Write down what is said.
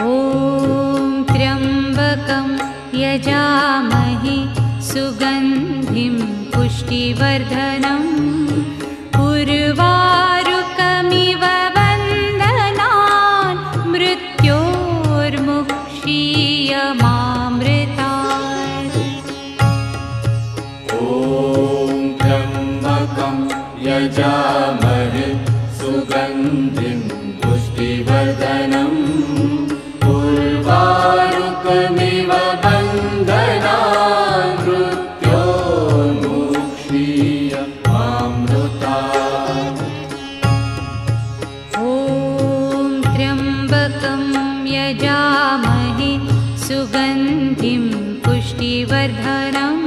ॐ त्र्यम्बकं यजामहे सुगन्धिं पुष्टिवर्धनम् उर्वारुकमिव वन्दनान् मृत्योर्मुक्षीयमामृतात्। ॐ त्र्यम्बकं यजामहे सुगन्धिं पुष्टिवर्धनम् उर्वारुकमिव वन्दनान् मृत्योर्मुक्षीयमामृतात्। ॐ त्र्यम्बकं यजामहे सुगन्धिं पुष्टिवर्धनम्